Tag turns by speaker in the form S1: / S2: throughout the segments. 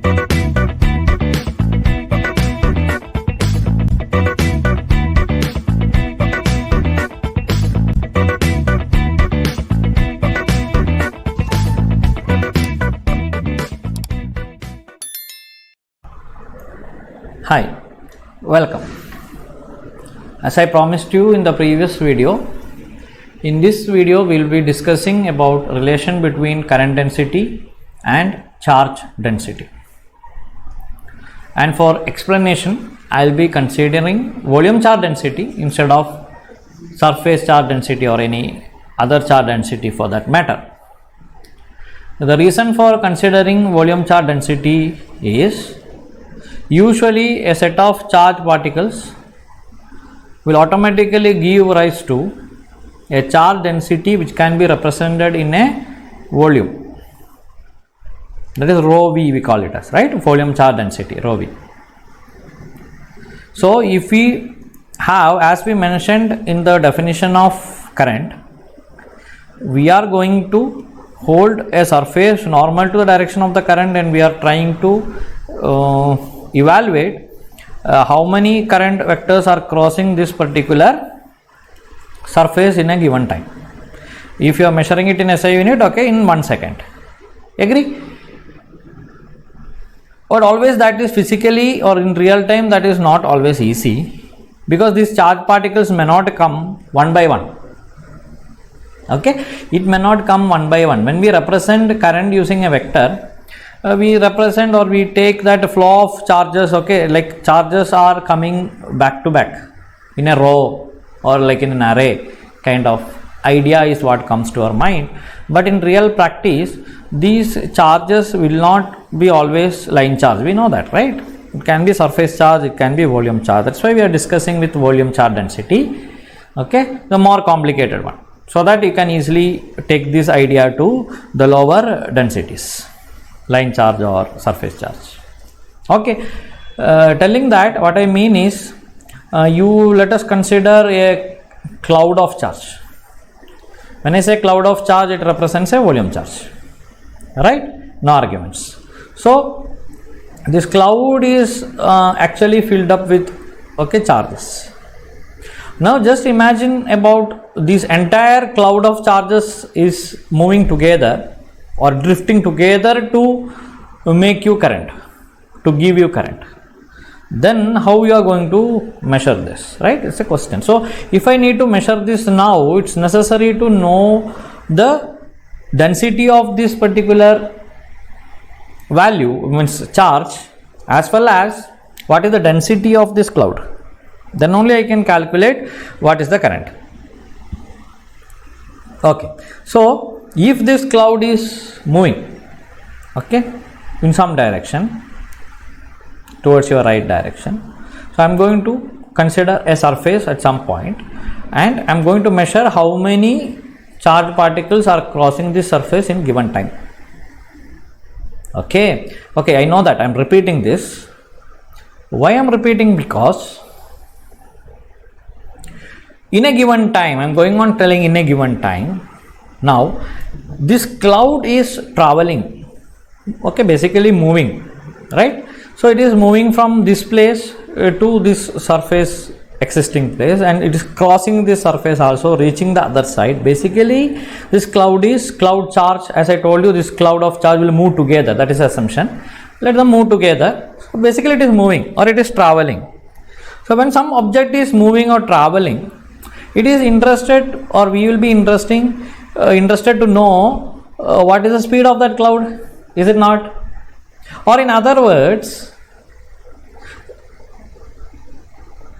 S1: Hi, welcome. As I promised you in the previous video, in this video we will be discussing about relation between current density and charge density. And for explanation, I will be considering volume charge density instead of surface charge density or any other charge density for that matter. The reason for considering volume charge density is usually a set of charge particles will automatically give rise to a charge density which can be represented in a volume, that is rho v we call it as, right, volume charge density rho v. So if we have, as we mentioned in the definition of current, we are going to hold a surface normal to the direction of the current and we are trying to evaluate how many current vectors are crossing this particular surface in a given time. If you are measuring it in SI unit, okay, in 1 second. Agree? But always that is physically or in real time, that is not always easy, because these charge particles may not come one by one. Okay, it may not come one by one. When we represent current using a vector, we represent or we take that flow of charges, okay, like charges are coming back to back in a row or like in an array kind of idea is what comes to our mind. But in real practice, these charges will not be always line charge. We know that, right? It can be surface charge, it can be volume charge. That's why we are discussing with volume charge density, okay, the more complicated one, so that you can easily take this idea to the lower densities, line charge or surface charge. Okay, telling that, what I mean is, let us consider a cloud of charge. When I say cloud of charge, it represents a volume charge, right? No arguments. So this cloud is actually filled up with, okay, charges. Now just imagine about this entire cloud of charges is moving together or drifting together to make you current, to give you current. Then how you are going to measure this, right? It's a question. So if I need to measure this now, it's necessary to know the density of this particular value, means charge, as well as what is the density of this cloud. Then only I can calculate what is the current. Okay, so if this cloud is moving, okay, in some direction towards your right direction, so I am going to consider a surface at some point and I am going to measure how many charge particles are crossing this surface in given time. Okay, I know that I am repeating this. Why I am repeating? Because in a given time, I am going on telling in a given time. Now this cloud is traveling, okay, basically moving, right? So it is moving from this place to this surface existing place, and it is crossing this surface also, reaching the other side. Basically this cloud is cloud charge. As I told you, this cloud of charge will move together, that is assumption. Let them move together. So basically it is moving or it is traveling. So when some object is moving or traveling, it is interested, or we will be interested to know what is the speed of that cloud, is it not? Or in other words,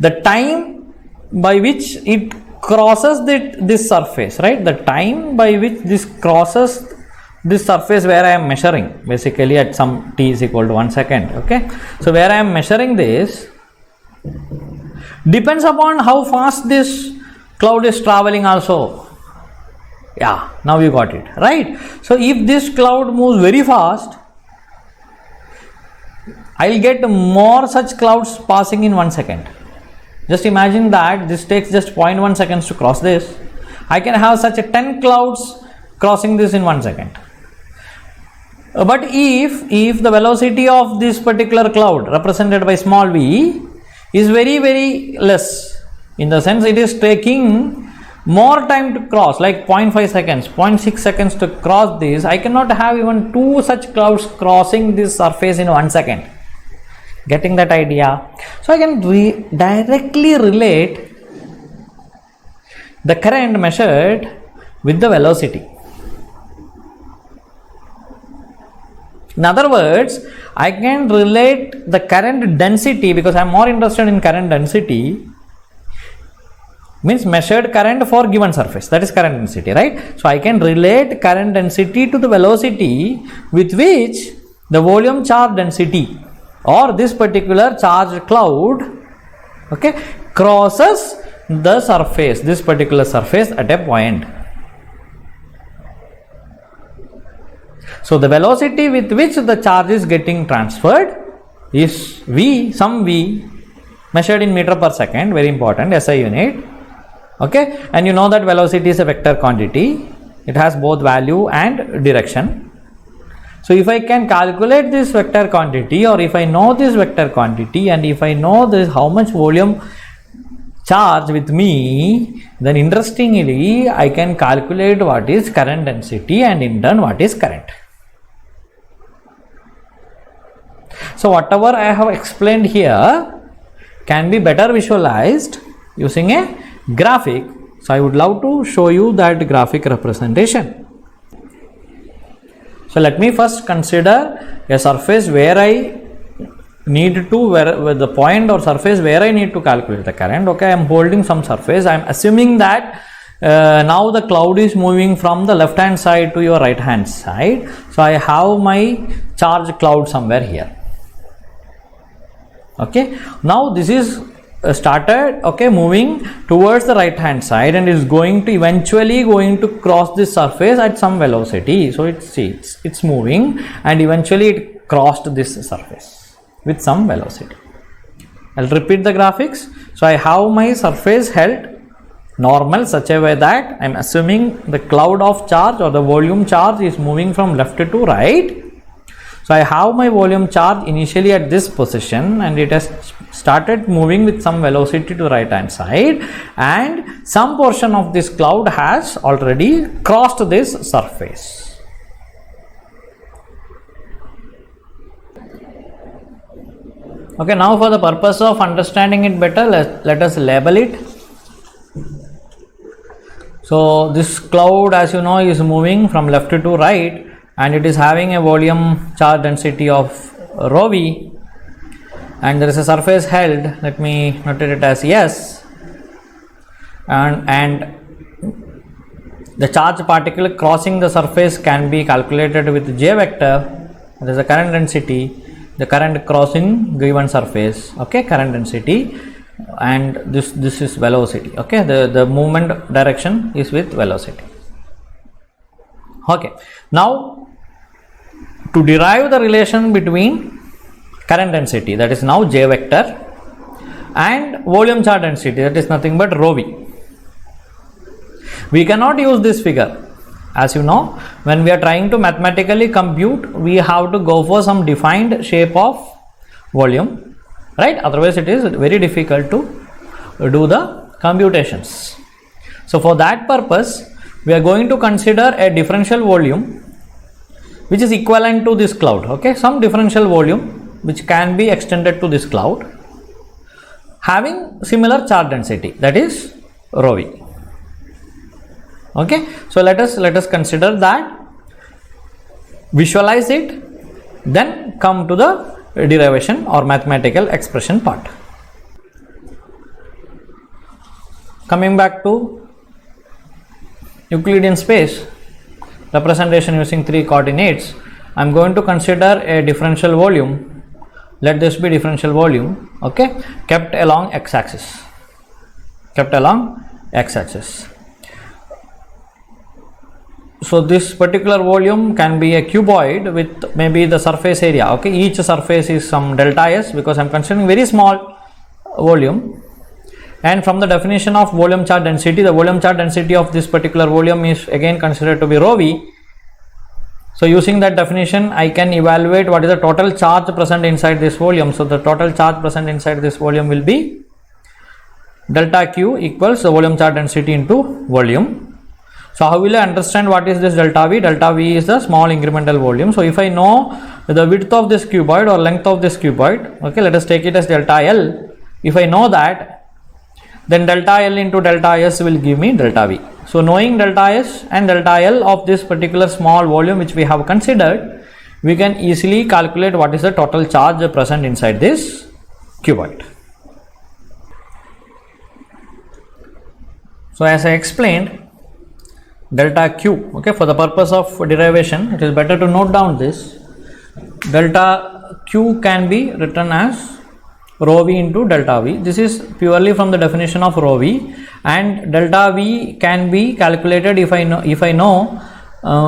S1: the time by which it crosses this surface, right? The time by which this crosses this surface where I am measuring, basically at some t is equal to 1 second, okay? So where I am measuring this depends upon how fast this cloud is traveling also. Yeah, now you got it, right? So if this cloud moves very fast, I'll get more such clouds passing in 1 second. Just imagine that this takes just 0.1 seconds to cross this. I can have such a 10 clouds crossing this in 1 second. But if the velocity of this particular cloud represented by small v is very less, in the sense it is taking more time to cross, like 0.5 seconds, 0.6 seconds to cross this, I cannot have even two such clouds crossing this surface in 1 second. Getting that idea? So I can directly relate the current measured with the velocity. In other words, I can relate the current density, because I am more interested in current density, means measured current for given surface, that is current density, right? So I can relate current density to the velocity with which the volume charge density or this particular charged cloud, okay, crosses the surface, this particular surface at a point. So the velocity with which the charge is getting transferred is v, some v, measured in meter per second, very important, SI unit. Okay, and you know that velocity is a vector quantity, it has both value and direction. So if I can calculate this vector quantity, or if I know this vector quantity, and if I know this how much volume charge with me, then interestingly I can calculate what is current density and in turn what is current. So whatever I have explained here can be better visualized using a graphic. So I would love to show you that graphic representation. So let me first consider a surface where I need to, where the point or surface where I need to calculate the current. Okay, I am holding some surface. I am assuming that now the cloud is moving from the left hand side to your right hand side. So I have my charge cloud somewhere here. Okay, now this is started, okay, moving towards the right hand side and is going to eventually going to cross this surface at some velocity. So it's moving and eventually it crossed this surface with some velocity. I'll repeat the graphics. So I have my surface held normal such a way that I'm assuming the cloud of charge or the volume charge is moving from left to right. So I have my volume charge initially at this position and it has started moving with some velocity to right hand side, and some portion of this cloud has already crossed this surface. Okay, now for the purpose of understanding it better, let us label it. So this cloud, as you know, is moving from left to right and it is having a volume charge density of rho v, and there is a surface held, let me note it as S, and the charge particle crossing the surface can be calculated with J vector. There is a current density, the current crossing given surface, okay, current density, and this is velocity, okay, the movement direction is with velocity. Okay, now to derive the relation between current density, that is now J vector, and volume charge density, that is nothing but rho v, we cannot use this figure. As you know, when we are trying to mathematically compute, we have to go for some defined shape of volume, right? Otherwise it is very difficult to do the computations. So for that purpose, we are going to consider a differential volume which is equivalent to this cloud, okay, some differential volume which can be extended to this cloud having similar charge density, that is rho v. Okay, so let us consider that, visualize it, then come to the derivation or mathematical expression part. Coming back to Euclidean space representation using 3 coordinates, I am going to consider a differential volume. Let this be differential volume, okay, kept along x axis, So this particular volume can be a cuboid with maybe the surface area, okay, each surface is some delta s, because I am considering very small volume, and from the definition of volume charge density, the volume charge density of this particular volume is again considered to be rho v. So using that definition, I can evaluate what is the total charge present inside this volume. So the total charge present inside this volume will be delta Q equals the volume charge density into volume. So how will I understand what is this delta V? Delta V is the small incremental volume. So if I know the width of this cuboid or length of this cuboid, okay, let us take it as delta L. If I know that, then delta L into delta S will give me delta V. So knowing delta S and delta L of this particular small volume which we have considered, we can easily calculate what is the total charge present inside this cuboid. So as I explained, delta Q, okay, for the purpose of derivation, it is better to note down this. Delta Q can be written as rho V into delta V. This is purely from the definition of rho V, and delta V can be calculated if I know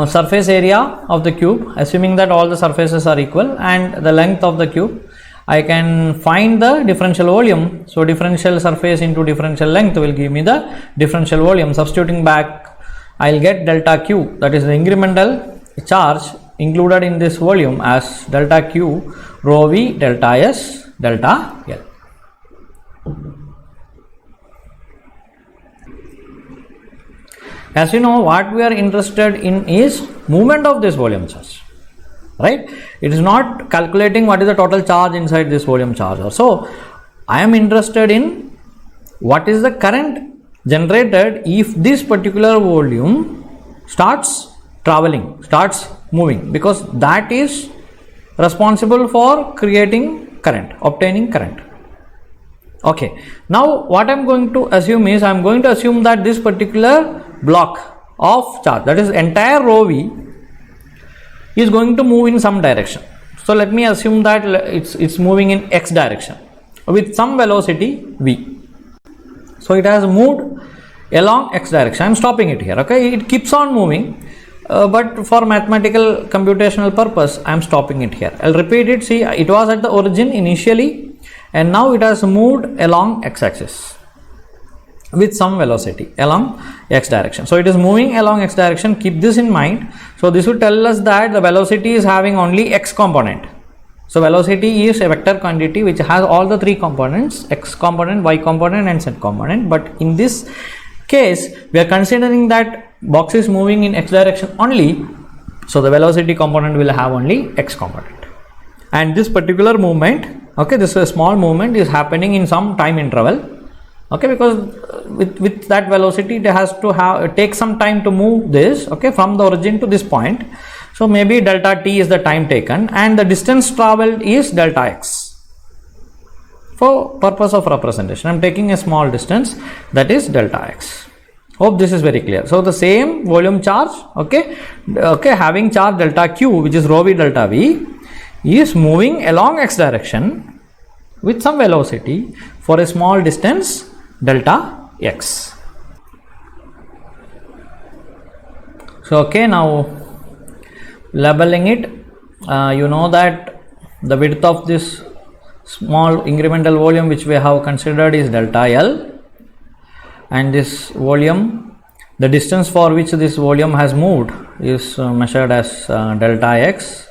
S1: surface area of the cube, assuming that all the surfaces are equal, and the length of the cube. I can find the differential volume. So differential surface into differential length will give me the differential volume. Substituting back, I will get delta Q, that is the incremental charge included in this volume, as delta Q rho V delta S delta L. As you know, what we are interested in is movement of this volume charge, right? It is not calculating what is the total charge inside this volume charge. So I am interested in what is the current generated if this particular volume starts traveling, starts moving, because that is responsible for creating current, obtaining current. Okay, now what I am going to assume is, I am going to assume that this particular block of charge, that is entire rho V, is going to move in some direction. So let me assume that it's moving in x direction with some velocity v. So it has moved along x direction. I am stopping it here. Okay, it keeps on moving, but for mathematical computational purpose, I am stopping it here. I'll repeat it. See, it was at the origin initially, and now it has moved along x-axis with some velocity along x direction. So it is moving along x direction. Keep this in mind. So this would tell us that the velocity is having only x component. So velocity is a vector quantity which has all the three components, x component, y component and z component. But in this case, we are considering that box is moving in x direction only. So the velocity component will have only x component. And this particular movement, okay, this is a small movement, is happening in some time interval. Okay, because with that velocity it has to take some time to move this, okay, from the origin to this point. So maybe delta t is the time taken, and the distance traveled is delta x. For purpose of representation, I am taking a small distance, that is delta x. Hope this is very clear. So the same volume charge, okay, having charge delta q, which is rho v delta v, is moving along x direction with some velocity for a small distance delta x. So okay, now labeling it, you know that the width of this small incremental volume which we have considered is delta L, and this volume, the distance for which this volume has moved is measured as delta x.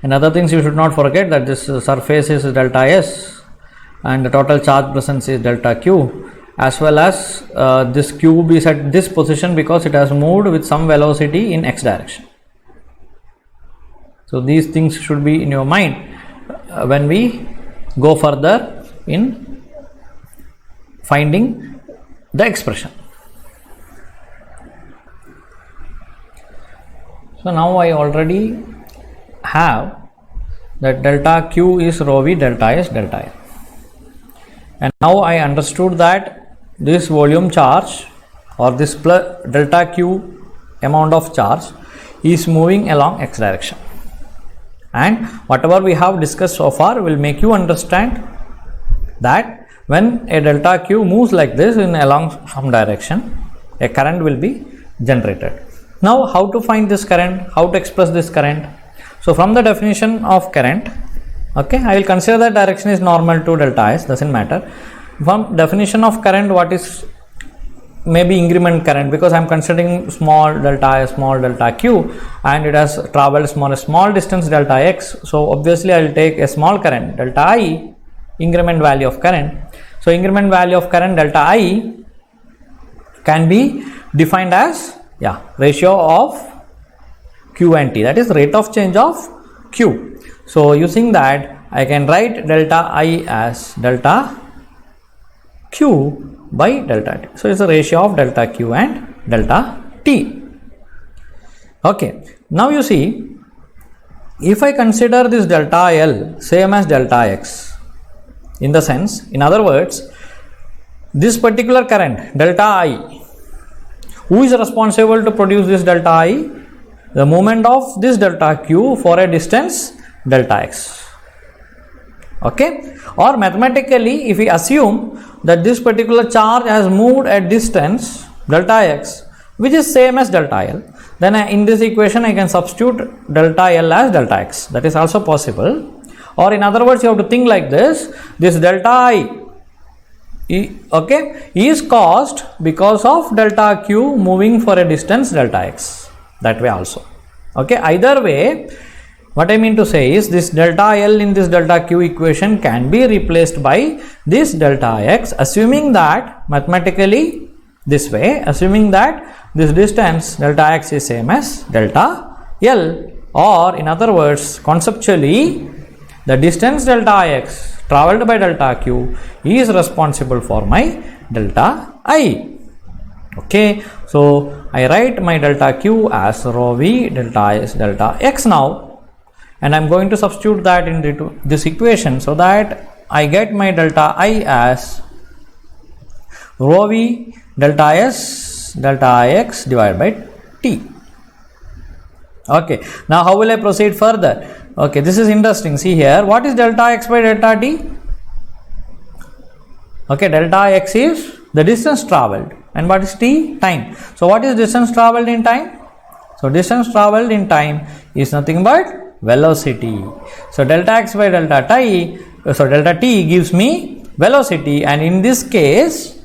S1: And other things you should not forget, that this surface is delta S and the total charge presence is delta q, as well as this cube is at this position because it has moved with some velocity in x direction. So these things should be in your mind when we go further in finding the expression. So now I already have that delta q is rho v delta s delta L. And now I understood that this volume charge or this delta q amount of charge is moving along x direction. And whatever we have discussed so far will make you understand that when a delta q moves like this in along some direction, a current will be generated. Now how to find this current, how to express this current? So from the definition of current, okay, I will consider that direction is normal to delta s, doesn't matter. From definition of current, what is maybe increment current, because I am considering small delta I, small delta q, and it has traveled small distance delta x. So obviously I will take a small current delta I, increment value of current. So increment value of current delta I can be defined as ratio of q and t, that is rate of change of q. So using that I can write delta I as delta q by delta t. So it's a ratio of delta q and delta t. Okay, now you see, if I consider this delta L same as delta x, in the sense, in other words, this particular current delta I, who is responsible to produce this delta I? The movement of this delta q for a distance delta x. Okay, or mathematically, if we assume that this particular charge has moved at distance delta x, which is same as delta L, then in this equation I can substitute delta L as delta x. That is also possible. Or in other words, you have to think like this: this delta I, okay, is caused because of delta q moving for a distance delta x. That way also. Okay, either way, what I mean to say is this delta L in this delta q equation can be replaced by this delta x, assuming that mathematically this way, assuming that this distance delta x is same as delta L, or in other words, conceptually, the distance delta x traveled by delta q is responsible for my delta I. Okay, so I write my delta q as rho v delta I is delta x now, and I am going to substitute that into this equation so that I get my delta I as rho v delta s delta I x divided by t. Okay, now how will I proceed further? Okay, this is interesting. See here, what is delta x by delta t? Okay, delta x is the distance traveled, and what is t? Time. So what is distance traveled in time? So distance traveled in time is nothing but velocity. So delta x by delta t, so delta t gives me velocity, and in this case,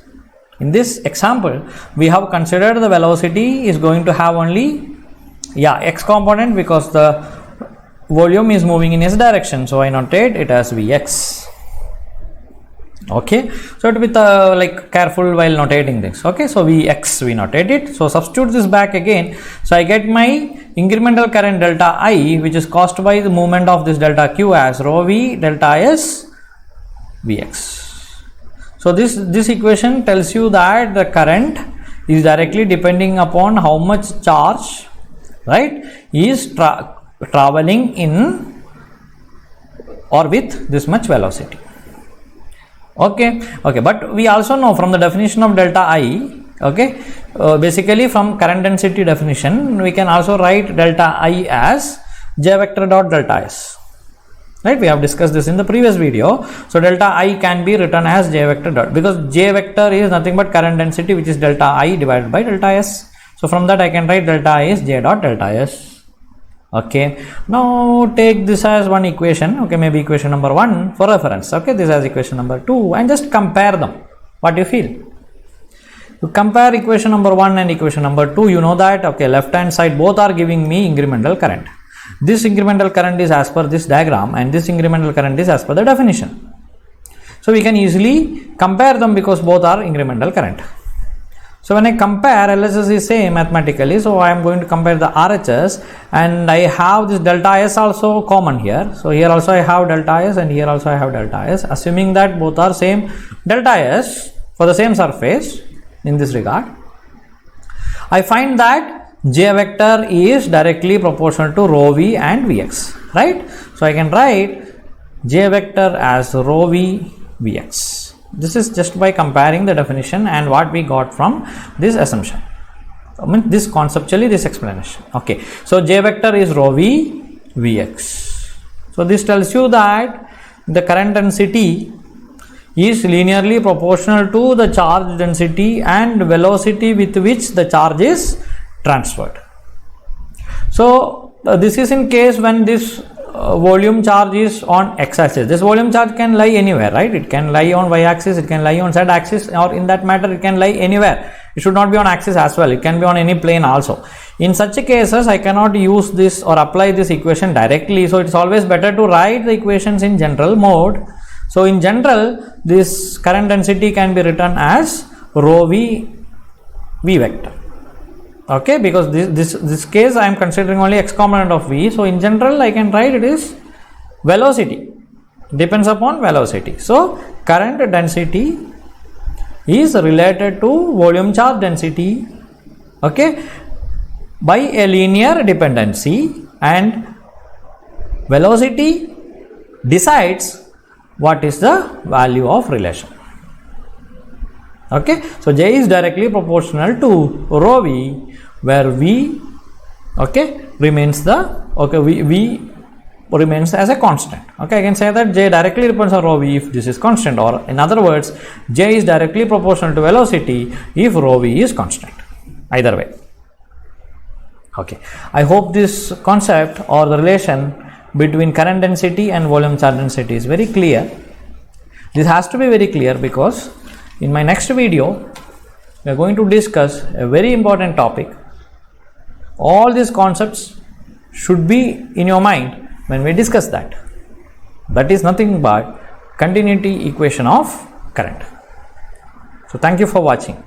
S1: in this example, we have considered the velocity is going to have only x component because the volume is moving in s direction. So I notate it as Vx. Okay, so to be like careful while notating this. Okay, so Vx we notate it. So substitute this back again. So I get my incremental current delta I, which is caused by the movement of this delta q, as rho v delta s Vx. So this equation tells you that the current is directly depending upon how much charge, right, is traveling in or with this much velocity. Okay, but we also know from the definition of delta I, okay, basically from current density definition, we can also write delta I as j vector dot delta s. Right, we have discussed this in the previous video. So delta I can be written as j vector dot, because j vector is nothing but current density, which is delta I divided by delta s. So from that I can write delta I is j dot delta s. Okay, now take this as one equation, okay, maybe equation number 1 for reference. Okay, this as equation number 2, and just compare them. What do you feel? You compare equation number 1 and equation number 2, you know that, okay, left hand side both are giving me incremental current. This incremental current is as per this diagram, and this incremental current is as per the definition. So we can easily compare them because both are incremental current. So when I compare, LHS is same mathematically, so I am going to compare the RHS, and I have this delta S also common here. So here also I have delta S, and here also I have delta S, assuming that both are same delta S for the same surface. In this regard, I find that j vector is directly proportional to rho v and Vx, right? So I can write j vector as rho v Vx. This is just by comparing the definition and what we got from this assumption. I mean, this conceptually, this explanation. Okay, so j vector is rho v Vx. So this tells you that the current density is linearly proportional to the charge density and velocity with which the charge is transferred. So this is in case when this volume charge is on x-axis. This volume charge can lie anywhere, right? It can lie on y-axis, it can lie on z-axis, or in that matter it can lie anywhere. It should not be on axis as well. It can be on any plane also. In such cases, I cannot use this or apply this equation directly. So it's always better to write the equations in general mode. So in general, this current density can be written as rho v vector. Okay, because this case I am considering only x component of v. So in general, I can write it is velocity, depends upon velocity. So current density is related to volume charge density, okay, by a linear dependency, and velocity decides what is the value of relation. Okay, so J is directly proportional to rho v, where v, okay, remains v remains as a constant. Okay, I can say that J directly depends on rho v if this is constant, or in other words, J is directly proportional to velocity if rho v is constant. Either way. Okay, I hope this concept or the relation between current density and volume charge density is very clear. This has to be very clear because in my next video we are going to discuss a very important topic. All these concepts should be in your mind when we discuss that. That is nothing but continuity equation of current. So thank you for watching.